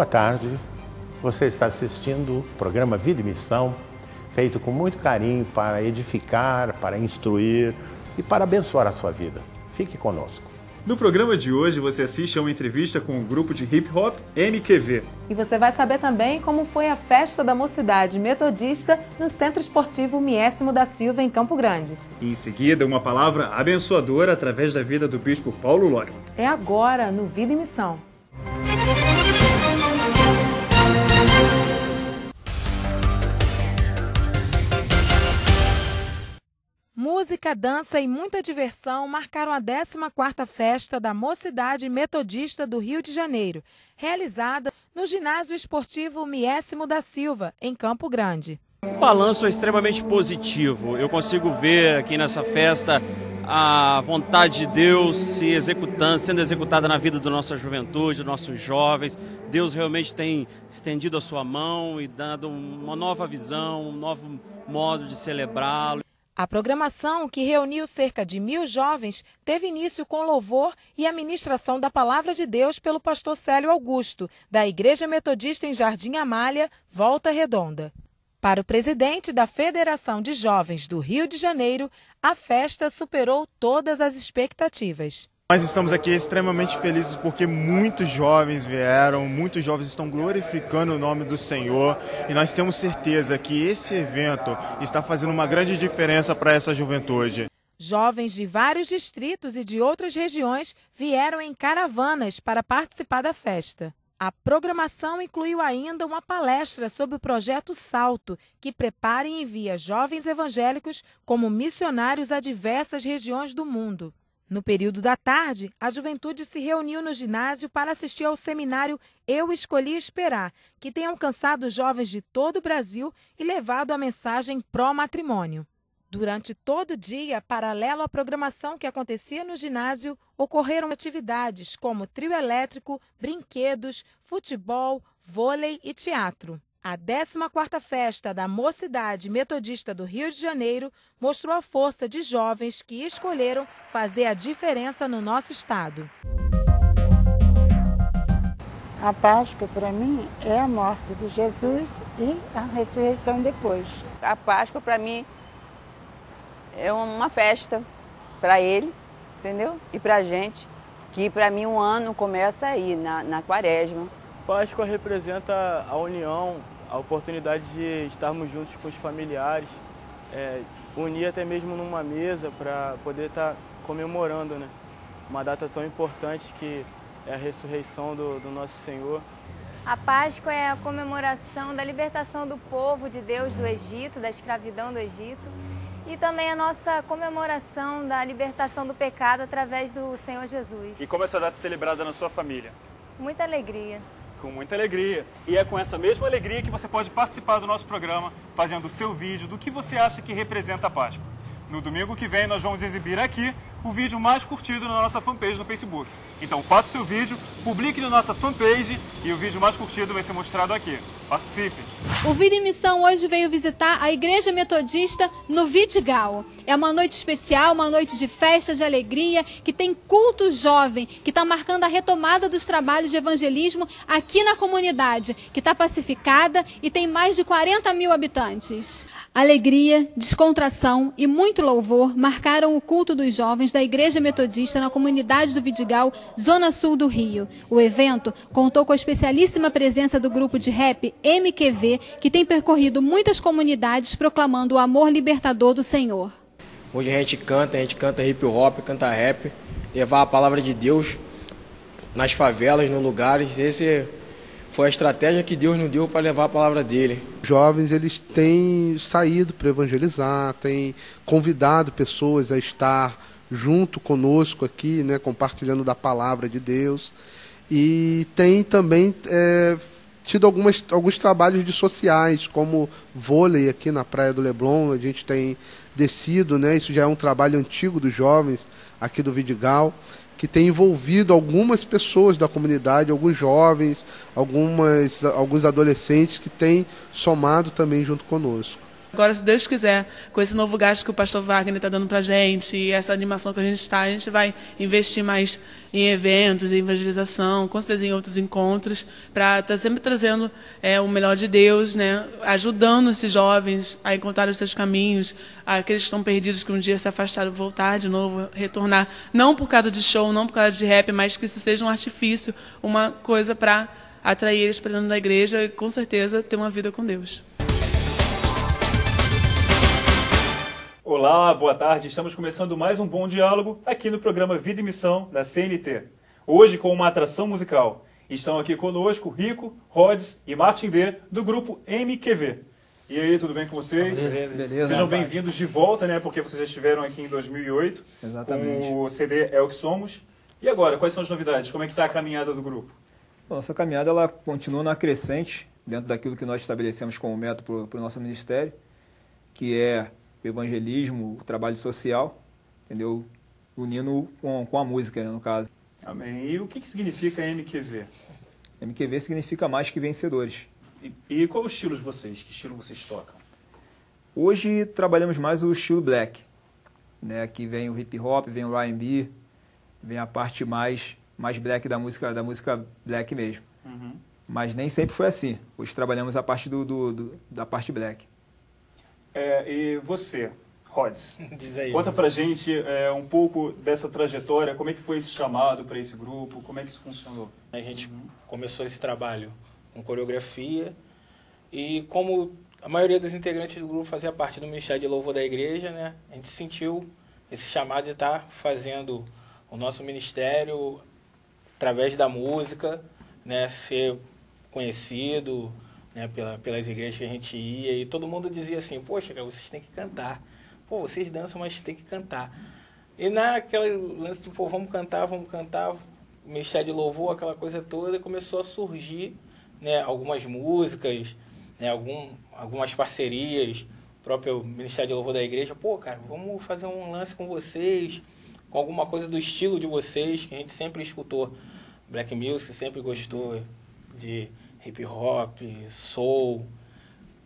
Boa tarde, você está assistindo o programa Vida e Missão, feito com muito carinho para edificar, para instruir e para abençoar a sua vida. Fique conosco. No programa de hoje você assiste a uma entrevista com o grupo de hip hop MQV. E você vai saber também como foi a festa da Mocidade Metodista no Centro Esportivo Miésimo da Silva, em Campo Grande. E em seguida, uma palavra abençoadora através da vida do bispo Paulo Lore. É agora no Vida e Missão. Música, dança e muita diversão marcaram a 14ª Festa da Mocidade Metodista do Rio de Janeiro, realizada no Ginásio Esportivo Miésimo da Silva, em Campo Grande. O balanço é extremamente positivo. Eu consigo ver aqui nessa festa a vontade de Deus sendo executada na vida da nossa juventude, dos nossos jovens. Deus realmente tem estendido a sua mão e dado uma nova visão, um novo modo de celebrá-lo. A programação, que reuniu cerca de 1.000 jovens, teve início com louvor e a ministração da Palavra de Deus pelo pastor Célio Augusto, da Igreja Metodista em Jardim Amália, Volta Redonda. Para o presidente da Federação de Jovens do Rio de Janeiro, a festa superou todas as expectativas. Nós estamos aqui extremamente felizes porque muitos jovens vieram, muitos jovens estão glorificando o nome do Senhor e nós temos certeza que esse evento está fazendo uma grande diferença para essa juventude. Jovens de vários distritos e de outras regiões vieram em caravanas para participar da festa. A programação incluiu ainda uma palestra sobre o projeto Salto, que prepara e envia jovens evangélicos como missionários a diversas regiões do mundo. No período da tarde, a juventude se reuniu no ginásio para assistir ao seminário Eu Escolhi Esperar, que tem alcançado jovens de todo o Brasil e levado a mensagem pró-matrimônio. Durante todo o dia, paralelo à programação que acontecia no ginásio, ocorreram atividades como trio elétrico, brinquedos, futebol, vôlei e teatro. A 14ª Festa da Mocidade Metodista do Rio de Janeiro mostrou a força de jovens que escolheram fazer a diferença no nosso estado. A Páscoa, para mim, é a morte de Jesus e a ressurreição depois. A Páscoa, para mim, é uma festa para ele, entendeu? E para a gente, que para mim um ano começa aí, na Quaresma. Páscoa representa a união, a oportunidade de estarmos juntos com os familiares, unir até mesmo numa mesa para poder estar comemorando, né? Uma data tão importante que é a ressurreição do nosso Senhor. A Páscoa é a comemoração da libertação do povo de Deus do Egito, da escravidão do Egito, e também a nossa comemoração da libertação do pecado através do Senhor Jesus. E como essa data é celebrada na sua família? Muita alegria. Com muita alegria. E é com essa mesma alegria que você pode participar do nosso programa, fazendo o seu vídeo do que você acha que representa a Páscoa. No domingo que vem nós vamos exibir aqui o vídeo mais curtido na nossa fanpage no Facebook. Então faça o seu vídeo, publique na nossa fanpage e o vídeo mais curtido vai ser mostrado aqui. Participe! O Vida em Missão hoje veio visitar a Igreja Metodista no Vidigal. É uma noite especial, uma noite de festa, de alegria, que tem culto jovem, que está marcando a retomada dos trabalhos de evangelismo aqui na comunidade, que está pacificada e tem mais de 40 mil habitantes. Alegria, descontração e muito louvor marcaram o culto dos jovens da Igreja Metodista na comunidade do Vidigal, Zona Sul do Rio. O evento contou com a especialíssima presença do grupo de rap MQV, que tem percorrido muitas comunidades proclamando o amor libertador do Senhor. Hoje a gente canta hip hop, canta rap, levar a palavra de Deus nas favelas, nos lugares. Esse foi a estratégia que Deus nos deu para levar a palavra dele. Os jovens, eles têm saído para evangelizar, têm convidado pessoas a estar junto conosco aqui, né, compartilhando da palavra de Deus. E tem também tido alguns trabalhos de sociais, como vôlei aqui na Praia do Leblon. A gente tem descido, né, isso já é um trabalho antigo dos jovens aqui do Vidigal, que tem envolvido algumas pessoas da comunidade, alguns jovens, alguns adolescentes que têm somado também junto conosco. Agora, se Deus quiser, com esse novo gasto que o pastor Wagner está dando pra gente e essa animação que a gente vai investir mais em eventos, em evangelização, com certeza em outros encontros, para estar sempre trazendo o melhor de Deus, né? Ajudando esses jovens a encontrar os seus caminhos, aqueles que estão perdidos, que um dia se afastaram, voltar de novo, retornar, não por causa de show, não por causa de rap, mas que isso seja um artifício, uma coisa para atrair eles para dentro da igreja e, com certeza, ter uma vida com Deus. Olá, boa tarde. Estamos começando mais um Bom Diálogo aqui no programa Vida e Missão da CNT. Hoje com uma atração musical. Estão aqui conosco Rico, Rhodes e Martin D, do grupo MQV. E aí, tudo bem com vocês? Beleza. Sejam bem-vindos de volta, né? Porque vocês já estiveram aqui em 2008. Exatamente. Com o CD É o que Somos. E agora, quais são as novidades? Como é que está a caminhada do grupo? Bom, nossa caminhada ela continua na crescente, dentro daquilo que nós estabelecemos como método para o nosso ministério, que é o evangelismo, o trabalho social, entendeu? Unindo com a música, né, no caso. Amém. E o que significa MQV? MQV significa mais que vencedores. E qual o estilo de vocês? Que estilo vocês tocam? Hoje trabalhamos mais o estilo black, né? Aqui vem o hip hop, vem o R&B, vem a parte mais black da música black mesmo. Uhum. Mas nem sempre foi assim. Hoje trabalhamos a parte da parte black. E você, Rhodes, Diz aí, conta pra gente um pouco dessa trajetória, como é que foi esse chamado para esse grupo, como é que isso funcionou? A gente começou esse trabalho com coreografia e como a maioria dos integrantes do grupo fazia parte do Ministério de Louvor da Igreja, né, a gente sentiu esse chamado de estar fazendo o nosso ministério através da música, né, ser conhecido, né, pelas igrejas que a gente ia, e todo mundo dizia assim, poxa, cara, vocês têm que cantar. Pô, vocês dançam, mas tem que cantar. E naquela lance de, pô, vamos cantar, o Ministério de Louvor, aquela coisa toda, começou a surgir, né, algumas músicas, né, algumas parcerias, o próprio Ministério de Louvor da Igreja, pô, cara, vamos fazer um lance com vocês, com alguma coisa do estilo de vocês, que a gente sempre escutou black music, sempre gostou de hip hop, soul,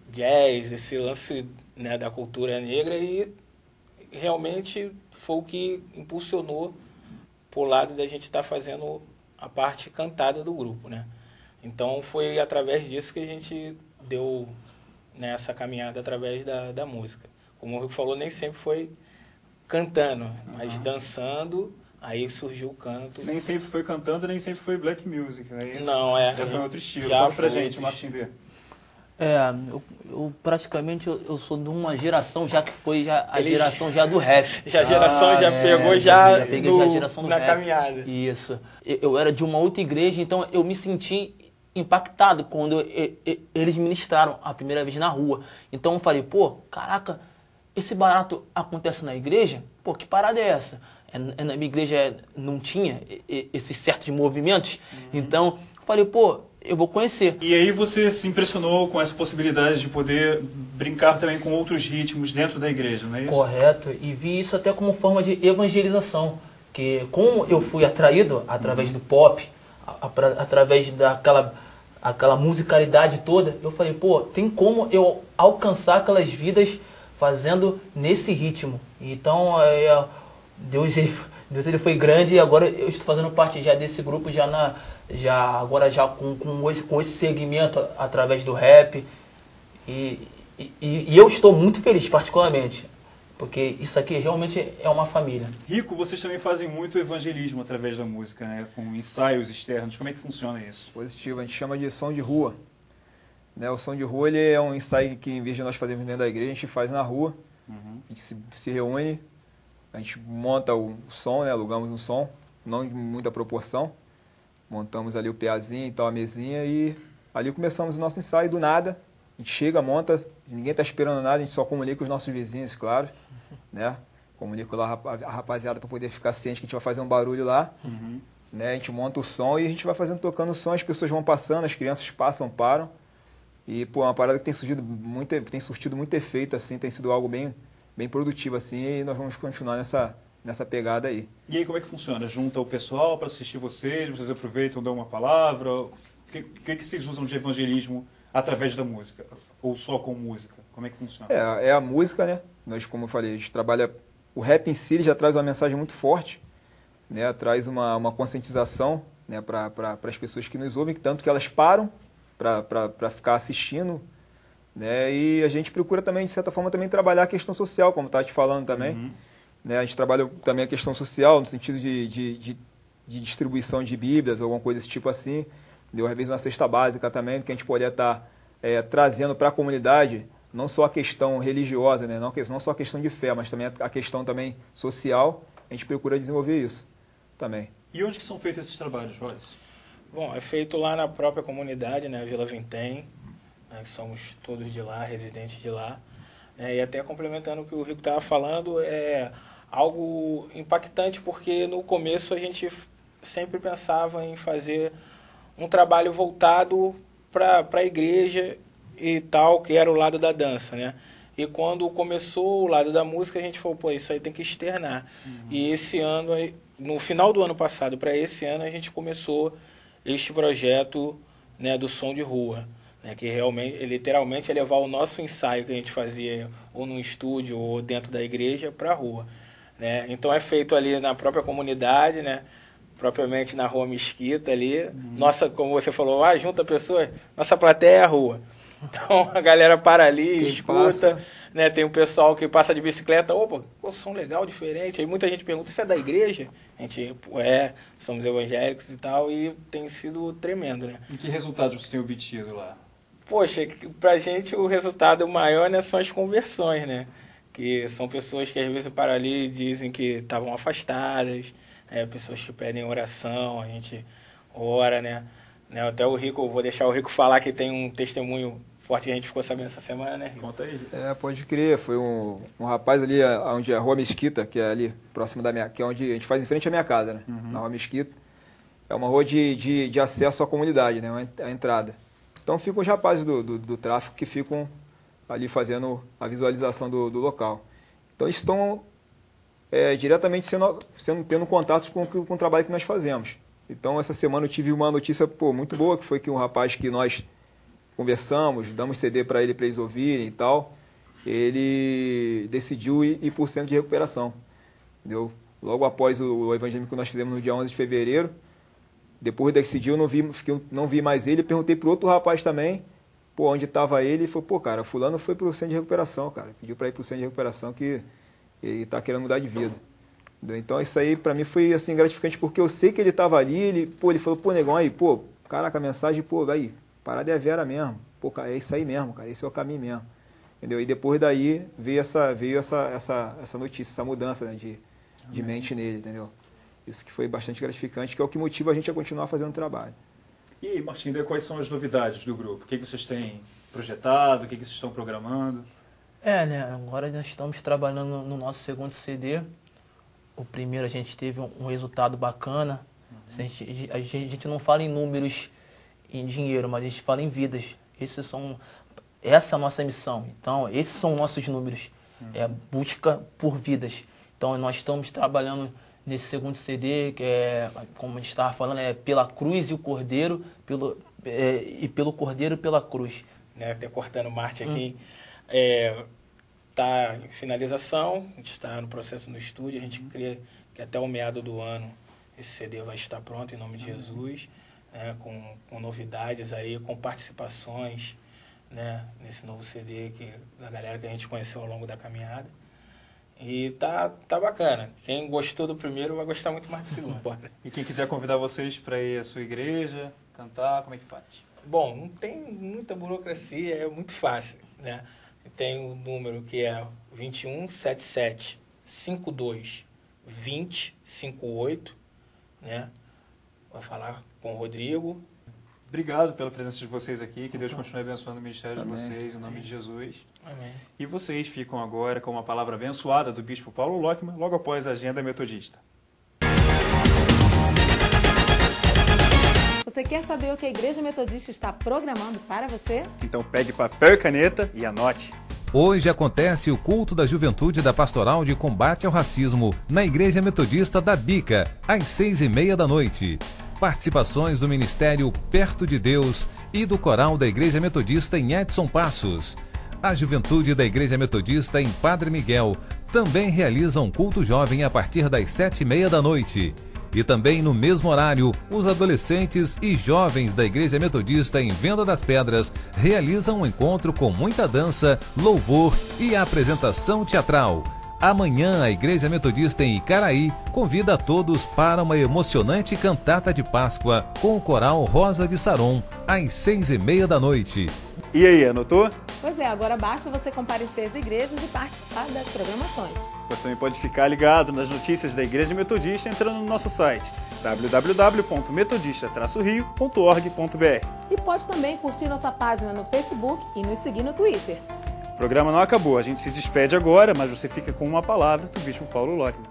jazz, esse lance, né, da cultura negra, e realmente foi o que impulsionou por lado da gente estar fazendo a parte cantada do grupo, né? Então foi através disso que a gente deu nessa caminhada através da música. Como o Rico falou, nem sempre foi cantando, mas dançando. Aí surgiu o canto. Nem sempre foi cantando, nem sempre foi black music, né? Isso Não, já foi outro estilo. Já Conta pra gente, Martin D. Eu praticamente eu sou de uma geração já que foi a geração já do rap. Já a geração já pegou já peguei a geração do na rap. Caminhada. Isso. Eu era de uma outra igreja, então eu me senti impactado quando eles ministraram a primeira vez na rua. Então eu falei, pô, caraca, esse barato acontece na igreja? Pô, que parada é essa? Na minha igreja não tinha esses certos movimentos, então eu falei, pô, eu vou conhecer. E aí você se impressionou com essa possibilidade de poder brincar também com outros ritmos dentro da igreja, não é isso? Correto, e vi isso até como forma de evangelização, que como eu fui atraído através do pop, através daquela musicalidade toda, eu falei, pô, tem como eu alcançar aquelas vidas fazendo nesse ritmo. Então, Deus ele foi grande, e agora eu estou fazendo parte já desse grupo, agora com esse segmento através do rap, e eu estou muito feliz particularmente, porque isso aqui realmente é uma família. Rico, vocês também fazem muito evangelismo através da música, né? Com ensaios externos, como é que funciona isso? Positivo, a gente chama de som de rua, né? O som de rua ele é um ensaio que, em vez de nós fazermos dentro da igreja, a gente faz na rua. A gente se reúne, a gente monta o som, né? Alugamos um som, não de muita proporção, montamos ali o PAzinho e tal, a mesinha, e ali começamos o nosso ensaio do nada. A gente chega, monta, ninguém está esperando nada, a gente só comunica com os nossos vizinhos, claro, né? Comunica lá a rapaziada para poder ficar ciente que a gente vai fazer um barulho lá, né? A gente monta o som e a gente vai tocando o som, as pessoas vão passando, as crianças passam, param. E, pô, é uma parada que tem surtido muito efeito, assim, tem sido algo bem produtivo, assim, e nós vamos continuar nessa pegada aí. E aí como é que funciona? Junta o pessoal para assistir vocês aproveitam, dão uma palavra? O que vocês usam de evangelismo através da música? Ou só com música? Como é que funciona? É a música, né? Nós, como eu falei, a gente trabalha... O rap em si ele já traz uma mensagem muito forte, né? Traz uma conscientização, né? Para as pessoas que nos ouvem, tanto que elas param para ficar assistindo, né? E a gente procura também, de certa forma, também trabalhar a questão social, como está te falando também. Né? A gente trabalha também a questão social, no sentido de distribuição de bíblias, alguma coisa desse tipo assim. Deu, às vezes, uma cesta básica também, que a gente poderia estar trazendo para a comunidade, não só a questão religiosa, né? Não só a questão de fé, mas também a questão também social. A gente procura desenvolver isso também. E onde que são feitos esses trabalhos, Wallace? Bom, é feito lá na própria comunidade, né, Vila Vintém, né, que somos todos de lá, residentes de lá. E até complementando o que o Rico estava falando, é algo impactante, porque no começo a gente sempre pensava em fazer um trabalho voltado para a igreja e tal, que era o lado da dança, né? E quando começou o lado da música, a gente falou, pô, isso aí tem que externar. E esse ano, no final do ano passado para esse ano, a gente começou este projeto, né, do som de rua, né, que realmente, literalmente é levar o nosso ensaio que a gente fazia ou no estúdio ou dentro da igreja para a rua, né? Então é feito ali na própria comunidade, né, propriamente na Rua Mesquita ali. Nossa, como você falou, junta pessoas, nossa plateia é a rua. Então a galera para ali, quem escuta, né? Tem um pessoal que passa de bicicleta, opa, som legal, diferente. Aí muita gente pergunta, isso é da igreja? A gente, somos evangélicos e tal, e tem sido tremendo, né? E que resultados você tem obtido lá? Poxa, pra gente o resultado maior, né, são as conversões, né? Que são pessoas que às vezes param ali e dizem que estavam afastadas, pessoas que pedem oração, a gente ora, né? Até o Rico, vou deixar o Rico falar que tem um testemunho forte que a gente ficou sabendo essa semana, né, Rico? Conta aí. Pode crer, foi um rapaz ali, onde é a Rua Mesquita, que é ali, próximo da minha, que é onde a gente faz em frente à minha casa, né? Na Rua Mesquita. É uma rua de acesso à comunidade, né? A entrada. Então ficam os rapazes do tráfico que ficam ali fazendo a visualização do local. Então eles estão diretamente tendo contatos com o trabalho que nós fazemos. Então essa semana eu tive uma notícia muito boa, que foi que um rapaz que nós conversamos, damos CD para eles ouvirem e tal, ele decidiu ir por centro de recuperação. Entendeu? Logo após o evangelismo que nós fizemos no dia 11 de fevereiro, depois desse dia eu não vi mais ele, perguntei para outro rapaz também, onde estava ele, e falou, cara, fulano foi para o centro de recuperação, cara, pediu para ir para o centro de recuperação que ele está querendo mudar de vida. Entendeu? Então isso aí para mim foi assim gratificante, porque eu sei que ele estava ali, ele falou, negão, aí, caraca, a mensagem, aí, parada é a vera mesmo, cara, é isso aí mesmo, cara, esse é o caminho mesmo. Entendeu? E depois daí veio essa notícia, essa mudança, né, de mente nele, entendeu? Isso que foi bastante gratificante, que é o que motiva a gente a continuar fazendo o trabalho. E aí, Martim, quais são as novidades do grupo? O que vocês têm projetado? O que vocês estão programando? Né? Agora nós estamos trabalhando no nosso segundo CD. O primeiro a gente teve um resultado bacana. A gente não fala em números, em dinheiro, mas a gente fala em vidas. Essa é a nossa missão. Então, esses são nossos números. É a busca por vidas. Então, nós estamos trabalhando nesse segundo CD, que como a gente estava falando, pela cruz e o cordeiro, pelo cordeiro e pela cruz. Até cortando Marte aqui, está em finalização, a gente está no processo no estúdio, a gente crê que até o meado do ano esse CD vai estar pronto, em nome de Jesus, com novidades aí, com participações, né, nesse novo CD da galera que a gente conheceu ao longo da caminhada. E tá bacana. Quem gostou do primeiro vai gostar muito mais do segundo. E quem quiser convidar vocês para ir à sua igreja, cantar, como é que faz? Bom, não tem muita burocracia, é muito fácil, né? Tem o número que é 2177 52 20 58, né? Vai falar com o Rodrigo. Obrigado pela presença de vocês aqui, que Deus continue abençoando o ministério de vocês, em nome de Jesus. Amém. E vocês ficam agora com uma palavra abençoada do Bispo Paulo Lockman, logo após a Agenda Metodista. Você quer saber o que a Igreja Metodista está programando para você? Então pegue papel e caneta e anote. Hoje acontece o culto da juventude da Pastoral de Combate ao Racismo na Igreja Metodista da Bica, às 6h30 da noite. Participações do Ministério Perto de Deus e do Coral da Igreja Metodista em Edson Passos. A Juventude da Igreja Metodista em Padre Miguel também realiza um culto jovem a partir das 7h30 da noite. E também no mesmo horário, os adolescentes e jovens da Igreja Metodista em Venda das Pedras realizam um encontro com muita dança, louvor e apresentação teatral. Amanhã, a Igreja Metodista em Icaraí convida a todos para uma emocionante cantata de Páscoa com o coral Rosa de Saron, às 6h30 da noite. E aí, anotou? Pois é, agora basta você comparecer às igrejas e participar das programações. Você também pode ficar ligado nas notícias da Igreja Metodista entrando no nosso site www.metodista-rio.org.br. E pode também curtir nossa página no Facebook e nos seguir no Twitter. O programa não acabou, a gente se despede agora, mas você fica com uma palavra do Bispo Paulo Lockman.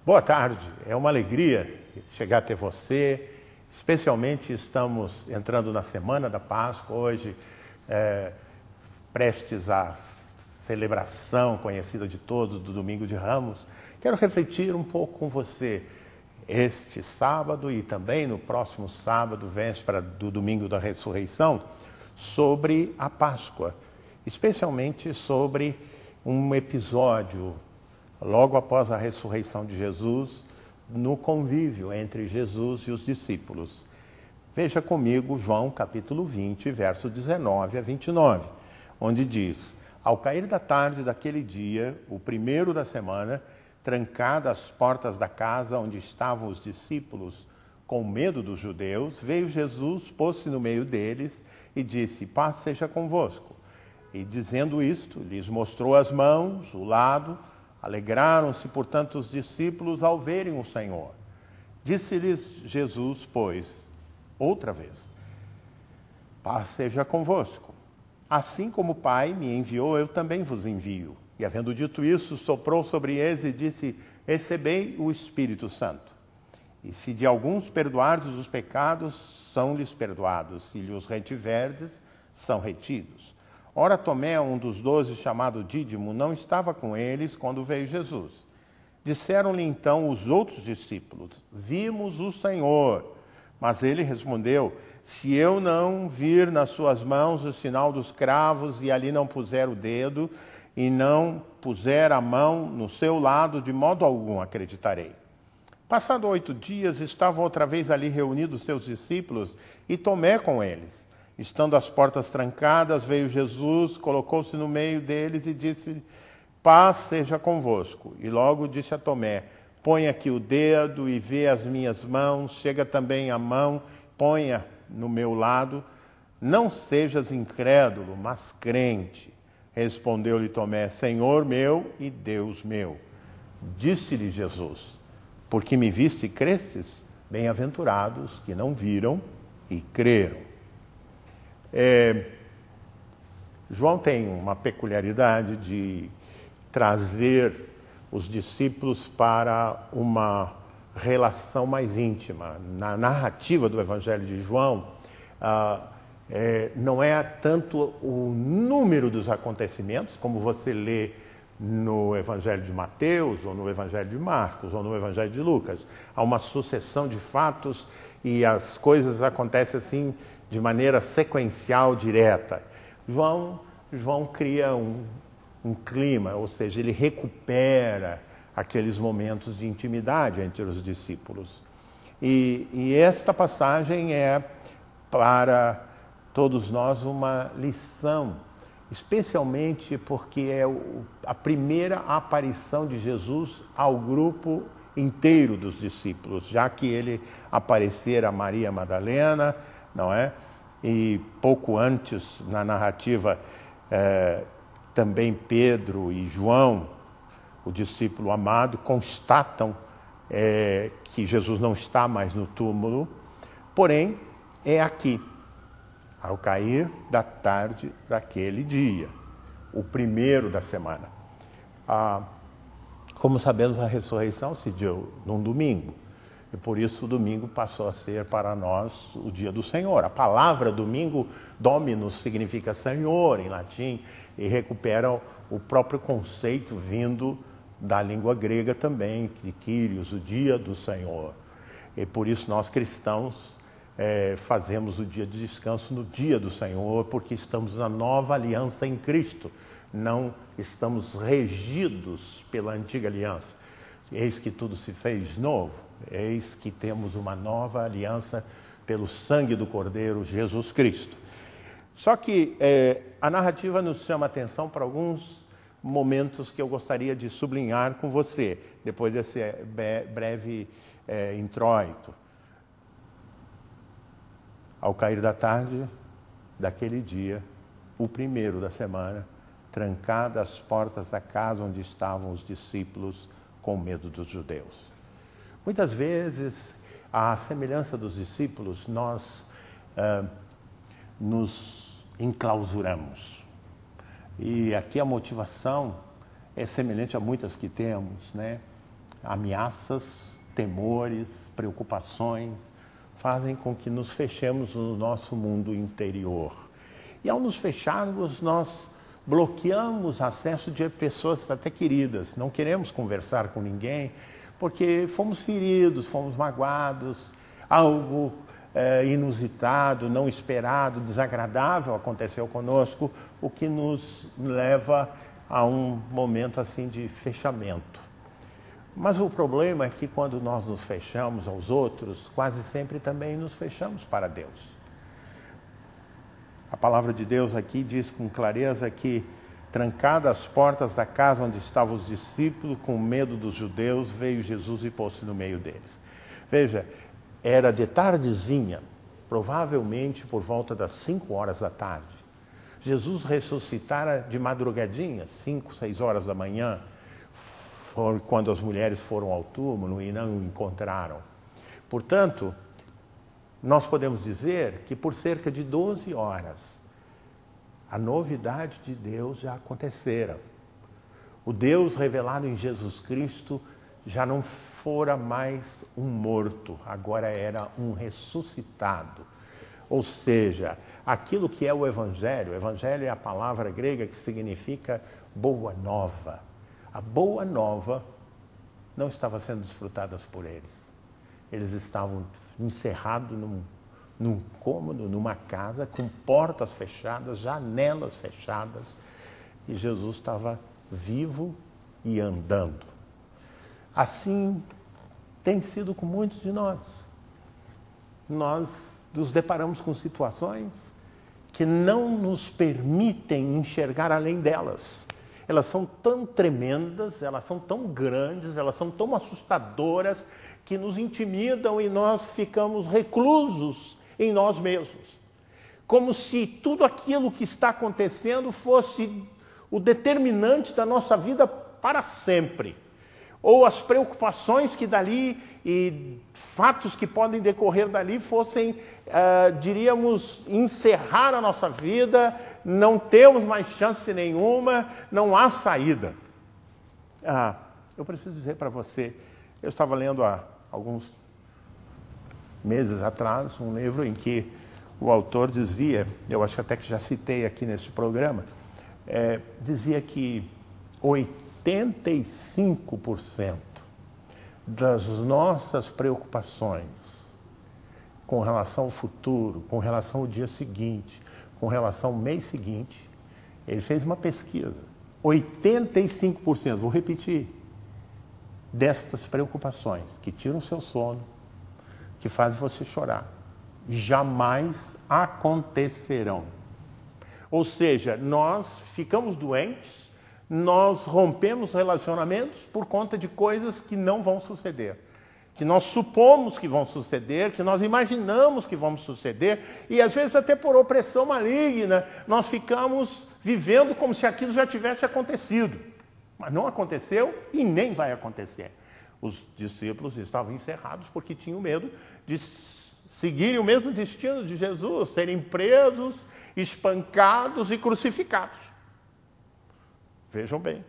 Boa tarde, é uma alegria chegar até você. Especialmente estamos entrando na Semana da Páscoa, hoje prestes à celebração conhecida de todos do Domingo de Ramos. Quero refletir um pouco com você este sábado e também no próximo sábado, véspera do Domingo da Ressurreição, sobre a Páscoa, especialmente sobre um episódio logo após a ressurreição de Jesus, no convívio entre Jesus e os discípulos. Veja comigo João capítulo 20, verso 19 a 29, onde diz: ao cair da tarde daquele dia, o primeiro da semana, trancadas as portas da casa onde estavam os discípulos, com medo dos judeus, veio Jesus, pôs-se no meio deles e disse: paz seja convosco. E dizendo isto, lhes mostrou as mãos, o lado. Alegraram-se, portanto, os discípulos ao verem o Senhor. Disse-lhes Jesus, pois, outra vez: paz seja convosco. Assim como o Pai me enviou, eu também vos envio. E havendo dito isso, soprou sobre eles e disse: recebei o Espírito Santo. E se de alguns perdoardes os pecados, são-lhes perdoados. Se lhes retiverdes, são retidos. Ora, Tomé, um dos 12, chamado Dídimo, não estava com eles quando veio Jesus. Disseram-lhe então os outros discípulos: vimos o Senhor. Mas ele respondeu: se eu não vir nas suas mãos o sinal dos cravos e ali não puser o dedo e não puser a mão no seu lado, de modo algum acreditarei. Passado 8 dias, estavam outra vez ali reunidos seus discípulos e Tomé com eles. Estando as portas trancadas, veio Jesus, colocou-se no meio deles e disse: paz seja convosco. E logo disse a Tomé: põe aqui o dedo e vê as minhas mãos, chega também a mão, ponha no meu lado. Não sejas incrédulo, mas crente. Respondeu-lhe Tomé: Senhor meu e Deus meu. Disse-lhe Jesus: porque me viste e cresces? Bem-aventurados que não viram e creram. João tem uma peculiaridade de trazer os discípulos para uma relação mais íntima. Na narrativa do Evangelho de João, não é tanto o número dos acontecimentos, como você lê no Evangelho de Mateus, ou no Evangelho de Marcos, ou no Evangelho de Lucas. Há uma sucessão de fatos e as coisas acontecem assim de maneira sequencial, direta. João cria um clima, ou seja, ele recupera aqueles momentos de intimidade entre os discípulos. E esta passagem é para todos nós uma lição, especialmente porque é a primeira aparição de Jesus ao grupo inteiro dos discípulos, já que ele aparecera a Maria Madalena, não é? E pouco antes, na narrativa, também Pedro e João, o discípulo amado, constatam que Jesus não está mais no túmulo, porém é aqui, ao cair da tarde daquele dia, o primeiro da semana. Como sabemos, a ressurreição se deu num domingo, e por isso o domingo passou a ser para nós o dia do Senhor. A palavra domingo, Dominus, significa Senhor em latim, e recupera o próprio conceito vindo da língua grega também, de Kyrios, o dia do Senhor. E por isso nós cristãos fazemos o dia de descanso no dia do Senhor, porque estamos na nova aliança em Cristo. Não estamos regidos pela antiga aliança. Eis que tudo se fez novo. Eis que temos uma nova aliança pelo sangue do Cordeiro Jesus Cristo. Só que a narrativa nos chama a atenção para alguns momentos que eu gostaria de sublinhar com você, depois desse breve introito. Ao cair da tarde daquele dia, o primeiro da semana, trancadas as portas da casa onde estavam os discípulos com medo dos judeus. Muitas vezes, à semelhança dos discípulos, nós nos enclausuramos. E aqui a motivação é semelhante a muitas que temos, né? Ameaças, temores, preocupações, fazem com que nos fechemos no nosso mundo interior. E ao nos fecharmos, nós bloqueamos acesso de pessoas até queridas. Não queremos conversar com ninguém, porque fomos feridos, fomos magoados, algo inusitado, não esperado, desagradável aconteceu conosco, o que nos leva a um momento assim de fechamento. Mas o problema é que quando nós nos fechamos aos outros, quase sempre também nos fechamos para Deus. A palavra de Deus aqui diz com clareza que, trancadas as portas da casa onde estavam os discípulos, com medo dos judeus, veio Jesus e pôs-se no meio deles. Veja, era de tardezinha, provavelmente por volta das 5 horas da tarde. Jesus ressuscitara de madrugadinha, 5, 6 horas da manhã, foi quando as mulheres foram ao túmulo e não o encontraram. Portanto, nós podemos dizer que por cerca de 12 horas, a novidade de Deus já acontecera. O Deus revelado em Jesus Cristo já não fora mais um morto, agora era um ressuscitado. Ou seja, aquilo que é o Evangelho é a palavra grega que significa boa nova. A boa nova não estava sendo desfrutada por eles. Eles estavam encerrados num cômodo, numa casa, com portas fechadas, janelas fechadas, e Jesus estava vivo e andando. Assim tem sido com muitos de nós. Nós nos deparamos com situações que não nos permitem enxergar além delas. Elas são tão tremendas, elas são tão grandes, elas são tão assustadoras que nos intimidam e nós ficamos reclusos em nós mesmos. Como se tudo aquilo que está acontecendo fosse o determinante da nossa vida para sempre. Ou as preocupações que dali e fatos que podem decorrer dali fossem, diríamos, encerrar a nossa vida, não temos mais chance nenhuma, não há saída. Eu preciso dizer para você, eu estava lendo há alguns meses atrás um livro em que o autor dizia, eu acho até que já citei aqui neste programa, dizia que 85% das nossas preocupações com relação ao futuro, com relação ao dia seguinte, com relação ao mês seguinte, ele fez uma pesquisa. 85%, vou repetir, destas preocupações que tiram o seu sono, que fazem você chorar, jamais acontecerão. Ou seja, nós ficamos doentes, nós rompemos relacionamentos por conta de coisas que não vão suceder, que nós supomos que vão suceder, que nós imaginamos que vão suceder, e às vezes até por opressão maligna, nós ficamos vivendo como se aquilo já tivesse acontecido. Mas não aconteceu e nem vai acontecer. Os discípulos estavam encerrados porque tinham medo de seguirem o mesmo destino de Jesus, serem presos, espancados e crucificados. Vejam bem,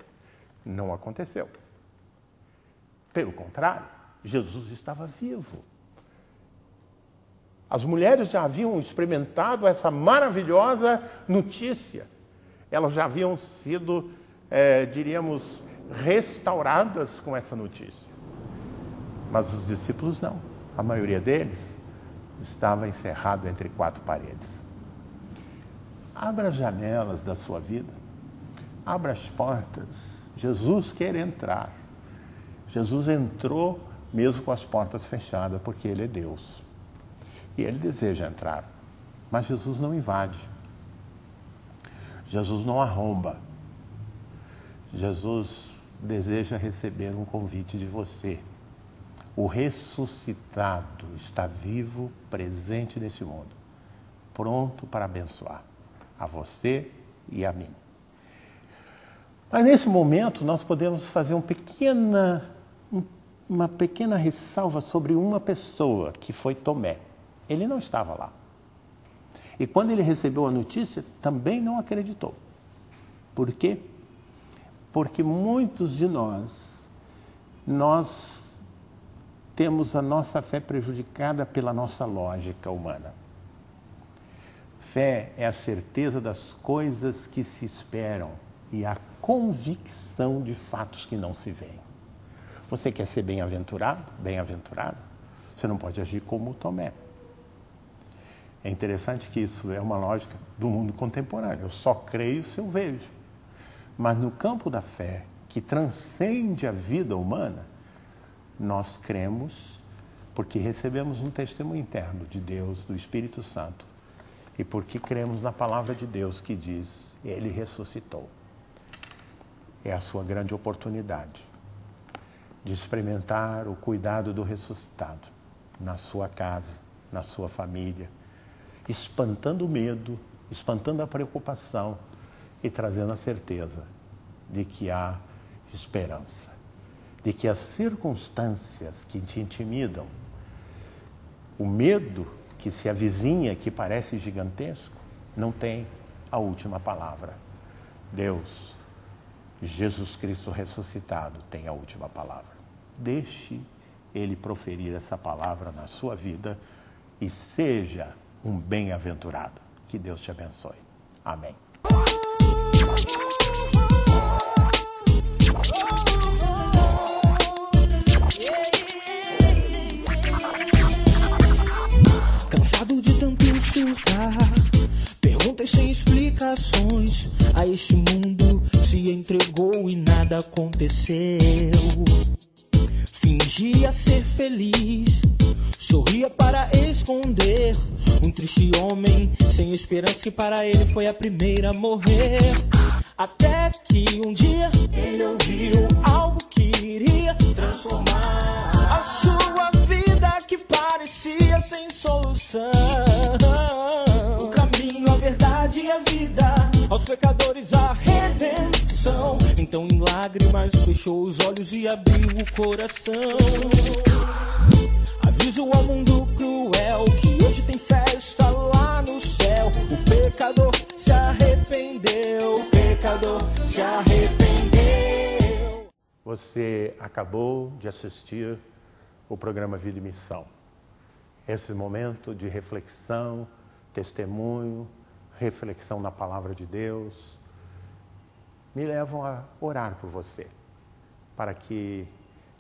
não aconteceu. Pelo contrário, Jesus estava vivo. As mulheres já haviam experimentado essa maravilhosa notícia. Elas já haviam sido, diríamos, restauradas com essa notícia. Mas os discípulos não. A maioria deles estava encerrado entre 4 paredes. Abra as janelas da sua vida, abra as portas. Jesus quer entrar. Jesus entrou mesmo com as portas fechadas, porque Ele é Deus. E Ele deseja entrar, mas Jesus não invade. Jesus não arromba. Jesus deseja receber um convite de você. O ressuscitado está vivo, presente nesse mundo, pronto para abençoar a você e a mim. Mas nesse momento nós podemos fazer uma pequena ressalva sobre uma pessoa, que foi Tomé. Ele não estava lá. E quando ele recebeu a notícia, também não acreditou. Por quê? Porque muitos de nós temos a nossa fé prejudicada pela nossa lógica humana. Fé é a certeza das coisas que se esperam e a convicção de fatos que não se veem. Você quer ser bem-aventurado? Bem-aventurado? Você não pode agir como Tomé. É interessante que isso é uma lógica do mundo contemporâneo. Eu só creio se eu vejo. Mas no campo da fé, que transcende a vida humana, nós cremos porque recebemos um testemunho interno de Deus, do Espírito Santo, e porque cremos na palavra de Deus que diz, Ele ressuscitou. É a sua grande oportunidade de experimentar o cuidado do ressuscitado na sua casa, na sua família, espantando o medo, espantando a preocupação e trazendo a certeza de que há esperança, de que as circunstâncias que te intimidam, o medo que se avizinha, que parece gigantesco, não tem a última palavra. Deus, Jesus Cristo ressuscitado, tem a última palavra. Deixe Ele proferir essa palavra na sua vida e seja um bem-aventurado. Que Deus te abençoe. Amém. Cansado de tanto insultar, perguntas sem explicações. A este mundo se entregou e nada aconteceu. Fingia ser feliz, sorria para esconder um triste homem sem esperança que para ele foi a primeira a morrer. Até que um dia ele ouviu algo que iria transformar a sua vida que parecia sem solução. O caminho, a verdade e a vida, aos pecadores a redenção. Então em lágrimas fechou os olhos e abriu o coração. Aviso ao mundo cruel que hoje tem festa lá no céu. O pecador se arrependeu, o pecador se arrependeu. Você acabou de assistir o programa Vida e Missão. Esse momento de reflexão, testemunho, reflexão na palavra de Deus, me levam a orar por você, para que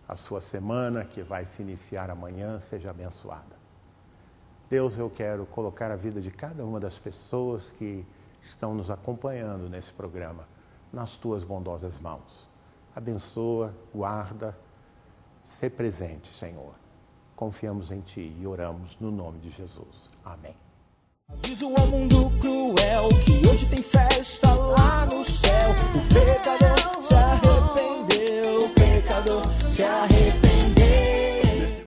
a sua semana, que vai se iniciar amanhã, seja abençoada. Deus, eu quero colocar a vida de cada uma das pessoas que estão nos acompanhando nesse programa nas tuas bondosas mãos. Abençoa, guarda, sê presente, Senhor. Confiamos em Ti e oramos no nome de Jesus. Amém. Aviso ao mundo cruel que hoje tem festa lá no céu. O